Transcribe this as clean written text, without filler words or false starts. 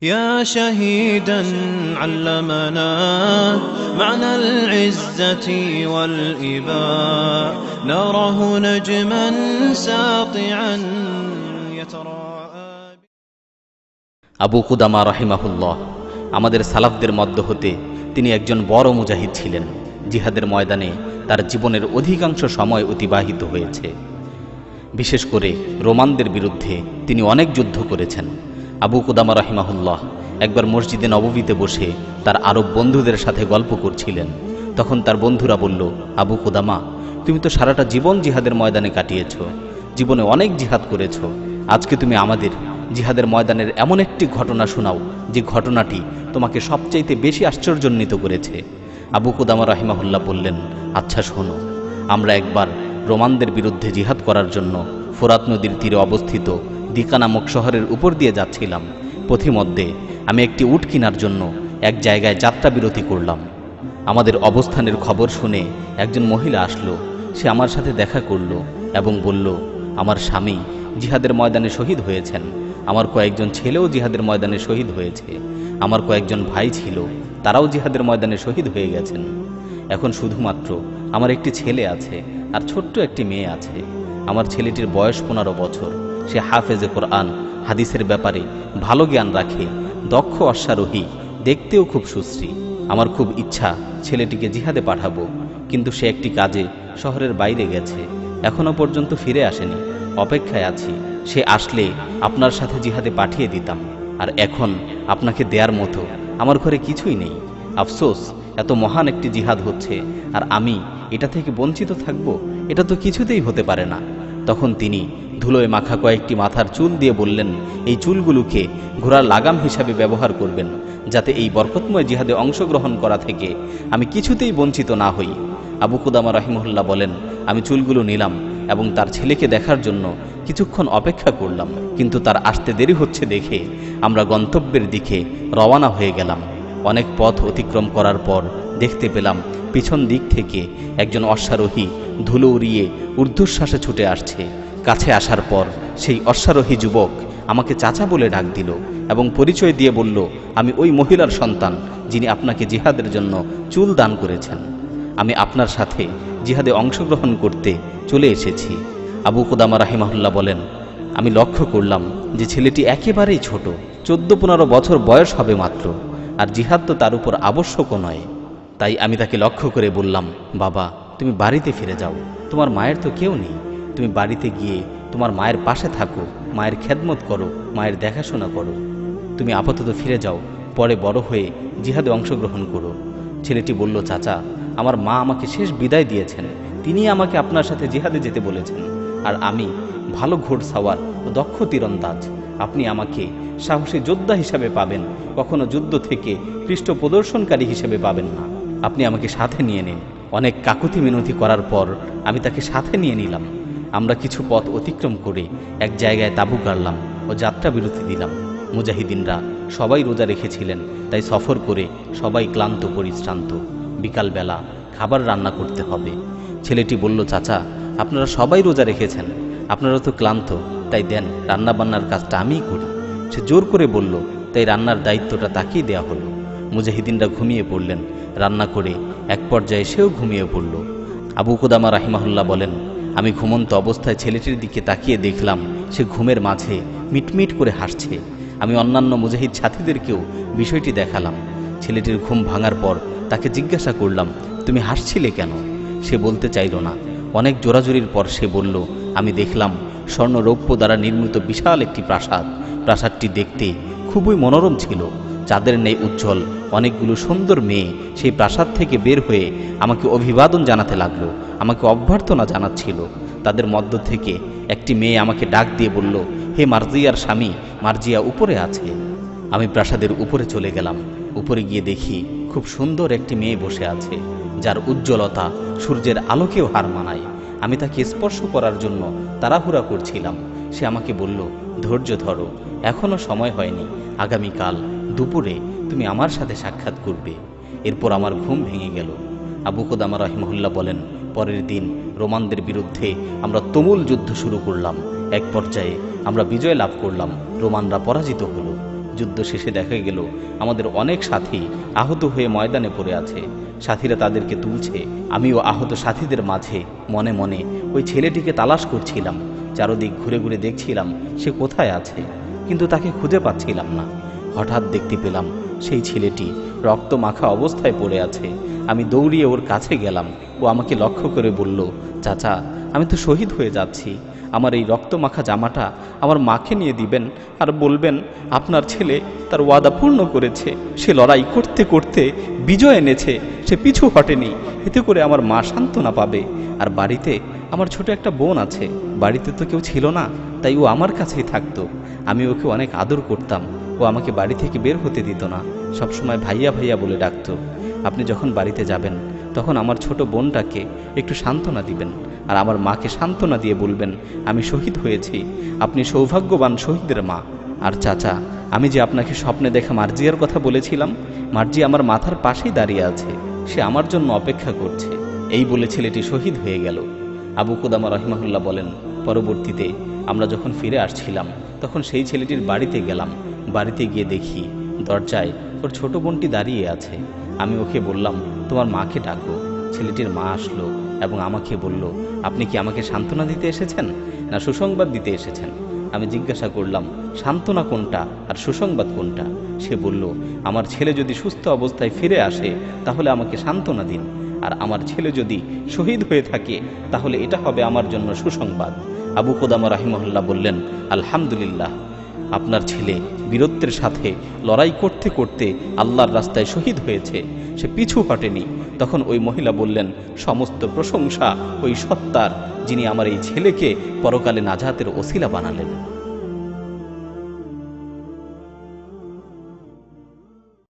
يا شهيدا علمنا معنى العزة والإباء نراه نجما ساطعا يتراءى। আবু কুদামা রাহিমাহুল্লাহ আমাদের সালাফদের মধ্য হতে তিনি একজন বড় মুজাহিদ ছিলেন। জিহাদের ময়দানে তার জীবনের অধিকাংশ সময় অতিবাহিত হয়েছে। বিশেষ করে রোমানদের বিরুদ্ধে তিনি অনেক যুদ্ধ করেছেন। আবু কুদামা রাহিমাহুল্লাহ একবার মসজিদে নববীতে বসে তার আরব বন্ধুদের সাথে গল্প করছিলেন। তখন তার বন্ধুরা বলল, আবু কুদামা, তুমি তো সারাটা জীবন জিহাদের ময়দানে কাটিয়েছ, জীবনে অনেক জিহাদ করেছ। আজকে তুমি আমাদের জিহাদের ময়দানের এমন একটি ঘটনা শোনাও যে ঘটনাটি তোমাকে সবচাইতে বেশি আশ্চর্যান্বিত করেছে। আবু কুদামা রাহিমাহুল্লাহ বললেন, আচ্ছা শোনো, আমরা একবার রোমানদের বিরুদ্ধে জিহাদ করার জন্য ফোরাত নদীর তীরে অবস্থিত দিকা নামক শহরের উপর দিয়ে যাচ্ছিলাম। পথিমধ্যে আমি একটি উট কেনার জন্য এক জায়গায় যাত্রা বিরতি করলাম। আমাদের অবস্থানের খবর শুনে একজন মহিলা আসলো। সে আমার সাথে দেখা করলো এবং বলল, আমার স্বামী জিহাদের ময়দানে শহীদ হয়েছেন, আমার কয়েকজন ছেলেও জিহাদের ময়দানে শহীদ হয়েছে, আমার কয়েকজন ভাই ছিল, তারাও জিহাদের ময়দানে শহীদ হয়ে গেছেন। এখন শুধুমাত্র আমার একটি ছেলে আছে আর ছোট্ট একটি মেয়ে আছে। আমার ছেলেটির বয়স 15 বছর। সে হাফেজে কোরআন, হাদিসের ব্যাপারে ভালো জ্ঞান রাখে, দক্ষ অশ্বারোহী, দেখতেও খুব সুশ্রী। আমার খুব ইচ্ছা ছেলেটিকে জিহাদে পাঠাবো, কিন্তু সে একটি কাজে শহরের বাইরে গেছে, এখনো পর্যন্ত ফিরে আসেনি। অপেক্ষায় আছি, সে আসলে আপনার সাথে জিহাদে পাঠিয়ে দিতাম। আর এখন আপনাকে দেয়ার মতো আমার ঘরে কিছুই নেই। আফসোস, এত মহান একটি জিহাদ হচ্ছে আর আমি এটা থেকে বঞ্চিত থাকব, এটা তো কিছুতেই হতে পারে না। তখন তিনি ধুলোয় মাখা কয়েকটি মাথার চুল দিয়ে বললেন, এই চুলগুলোকে ঘোড়ার লাগাম হিসাবে ব্যবহার করবেন, যাতে এই বরকতময় জিহাদে অংশগ্রহণ করা থেকে আমি কিছুতেই বঞ্চিত না হই। আবু কুদামা রাহিমাহুল্লাহ বলেন, আমি চুলগুলো নিলাম এবং তার ছেলেকে দেখার জন্য কিছুক্ষণ অপেক্ষা করলাম, কিন্তু তার আসতে দেরি হচ্ছে দেখে আমরা গন্তব্যের দিকে রওয়ানা হয়ে গেলাম। অনেক পথ অতিক্রম করার পর দেখতে পেলাম পিছন দিক থেকে একজন অশ্বারোহী ধুলো উড়িয়ে ঊর্ধ্বশ্বাসে ছুটে আসছে। কাছে আসার পর সেই অশ্বারোহী যুবক আমাকে চাচা বলে ডাক দিল এবং পরিচয় দিয়ে বলল, আমি ওই মহিলার সন্তান যিনি আপনাকে জিহাদের জন্য চুল দান করেছেন। আমি আপনার সাথে জিহাদে অংশগ্রহণ করতে চলে এসেছি। আবু কুদামা রাহিমাহুল্লাহ বলেন, আমি লক্ষ্য করলাম যে ছেলেটি একেবারেই ছোট, 14-15 বছর বয়স হবে মাত্র, আর জিহাদ তো তার উপর আবশ্যকও নয়। তাই আমি তাকে লক্ষ্য করে বললাম, বাবা, তুমি বাড়িতে ফিরে যাও, তোমার মায়ের তো কেউ নেই, তুমি বাড়িতে গিয়ে তোমার মায়ের পাশে থাকো, মায়ের খেদমত করো, মায়ের দেখাশোনা করো। তুমি আপাতত ফিরে যাও, পরে বড় হয়ে জিহাদে অংশগ্রহণ করো। ছেলেটি বলল, চাচা, আমার মা আমাকে শেষ বিদায় দিয়েছেন, তিনি আমাকে আপনার সাথে জিহাদে যেতে বলেছেন, আর আমি ভালো ঘোড়সাওয়ার ও দক্ষ তীরন্দাজ। আপনি আমাকে সাহসী যোদ্ধা হিসাবে পাবেন, কখনো যুদ্ধ থেকে পৃষ্ঠ প্রদর্শনকারী হিসেবে পাবেন না। আপনি আমাকে সাথে নিয়ে নিন। অনেক কাকুতি মিনতি করার পর আমি তাকে সাথে নিয়ে নিলাম। আমরা কিছু পথ অতিক্রম করে এক জায়গায় তাঁবু গাড়লাম ও যাত্রা বিরতি দিলাম। মুজাহিদিনরা সবাই রোজা রেখেছিলেন, তাই সফর করে সবাই ক্লান্ত পরিশ্রান্ত। বিকালবেলা খাবার রান্না করতে হবে। ছেলেটি বলল, চাচা, আপনারা সবাই রোজা রেখেছেন, আপনারা তো ক্লান্ত, তাই দেন, রান্না বান্নার কাজটা আমিই করি। সে জোর করে বলল, তাই রান্নার দায়িত্বটা তাকেই দেয়া হলো। মুজাহিদিনরা ঘুমিয়ে পড়লেন। রান্না করে এক পর্যায়ে সেও ঘুমিয়ে পড়ল। আবু কুদামা রাহিমাহুল্লাহ বলেন, আমি ঘুমন্ত অবস্থায় ছেলেটির দিকে তাকিয়ে দেখলাম সে ঘুমের মাঝে মিটমিট করে হাসছে। আমি অন্যান্য মুজাহিদ সাথীদেরকেও বিষয়টি দেখালাম। ছেলেটির ঘুম ভাঙার পর তাকে জিজ্ঞাসা করলাম, তুমি হাসছিলে কেন? সে বলতে চাইল না। অনেক জোরাজুরির পর সে বলল, আমি দেখলাম স্বর্ণ রৌপ্য দ্বারা নির্মিত বিশাল একটি প্রাসাদ। প্রাসাদটি দেখতে খুবই মনোরম ছিল, চাঁদের নেই উজ্জ্বল। অনেকগুলো সুন্দর মেয়ে সেই প্রাসাদ থেকে বের হয়ে আমাকে অভিবাদন জানাতে লাগলো, আমাকে অভ্যর্থনা জানাচ্ছিল। তাদের মধ্য থেকে একটি মেয়ে আমাকে ডাক দিয়ে বলল, হে মার্জিয়ার স্বামী, মার্জিয়া উপরে আছে। আমি প্রাসাদের উপরে চলে গেলাম। উপরে গিয়ে দেখি খুব সুন্দর একটি মেয়ে বসে আছে, যার উজ্জ্বলতা সূর্যের আলোকেও হার মানায়। আমি তাকে স্পর্শ করার জন্য তাড়াহুড়া করছিলাম। সে আমাকে বলল, ধৈর্য ধরো, এখনও সময় হয়নি, আগামীকাল দুপুরে তুমি আমার সাথে সাক্ষাৎ করবে। এরপর আমার ঘুম ভেঙে গেল। আবু কুদামা রাহিমাহুল্লাহ বলেন, পরের দিন রোমানদের বিরুদ্ধে আমরা তুমুল যুদ্ধ শুরু করলাম। এক পর্যায়ে আমরা বিজয় লাভ করলাম, রোমানরা পরাজিত হলো। যুদ্ধ শেষে দেখা গেল আমাদের অনেক সাথী আহত হয়ে ময়দানে পড়ে আছে। সাথীরা তাদেরকে তুলছে, আমিও আহত সাথীদের মাঝে মনে মনে ওই ছেলেটিকে তালাশ করছিলাম। চারদিক ঘুরে ঘুরে দেখছিলাম সে কোথায় আছে, কিন্তু তাকে খুঁজে পাচ্ছিলাম না। হঠাৎ দেখতে পেলাম সেই ছেলেটি রক্ত মাখা অবস্থায় পড়ে আছে। আমি দৌড়িয়ে ওর কাছে গেলাম। ও আমাকে লক্ষ্য করে বলল, চাচা, আমি তো শহীদ হয়ে যাচ্ছি। আমার এই রক্ত মাখা জামাটা আমার মাকে নিয়ে দিবেন, আর বলবেন আপনার ছেলে তার ওয়াদা পূর্ণ করেছে, সে লড়াই করতে করতে বিজয় এনেছে, সে পিছু হটেনি। এতে করে আমার মা সান্ত্বনা পাবে। আর বাড়িতে আমার ছোট একটা বোন আছে, বাড়িতে তো কেউ ছিল না, তাই ও আমার কাছেই থাকতো। আমি ওকে অনেক আদর করতাম। ও আমাকে বাড়ি থেকে বের হতে দিত না, সবসময় ভাইয়া ভাইয়া বলে ডাকতো। আপনি যখন বাড়িতে যাবেন তখন আমার ছোট বোনটাকে একটু সান্ত্বনা দিবেন, আর আমার মাকে সান্ত্বনা দিয়ে বলবেন আমি শহীদ হয়েছি, আপনি সৌভাগ্যবান শহীদের মা। আর চাচা, আমি যে আপনাকে স্বপ্নে দেখা মার্জিয়ার কথা বলেছিলাম, মার্জি আমার মাথার পাশেই দাঁড়িয়ে আছে, সে আমার জন্য অপেক্ষা করছে। এই বলে ছেলেটি শহীদ হয়ে গেল। আবু কুদামা রহিমাহুল্লাহ বলেন, পরবর্তীতে আমরা যখন ফিরে আসছিলাম তখন সেই ছেলেটির বাড়িতে গেলাম। বাড়িতে গিয়ে দেখি দরজায় ওর ছোট বোনটি দাঁড়িয়ে আছে। আমি ওকে বললাম, তোমার মাকে ডাকো। ছেলেটির মা আসলো এবং আমাকে বলল, আপনি কি আমাকে সান্ত্বনা দিতে এসেছেন না সুসংবাদ দিতে এসেছেন? আমি জিজ্ঞাসা করলাম, সান্ত্বনা কোনটা আর সুসংবাদ কোনটা? সে বলল, আমার ছেলে যদি সুস্থ অবস্থায় ফিরে আসে তাহলে আমাকে সান্ত্বনা দিন, আর আমার ছেলে যদি শহীদ হয়ে থাকে তাহলে এটা হবে আমার জন্য সুসংবাদ। আবু কুদামা রাহিমাহুল্লাহ বললেন, আলহামদুলিল্লাহ, আপনার ছেলে বীরত্বের সাথে লড়াই করতে করতে আল্লাহর রাস্তায় শহীদ হয়েছে, সে পিছু হটেনি। তখন ওই মহিলা বললেন, সমস্ত প্রশংসা ওই সত্তার যিনি আমার এই ছেলেকে পরকালে নাজাতের ওসিলা বানালেন।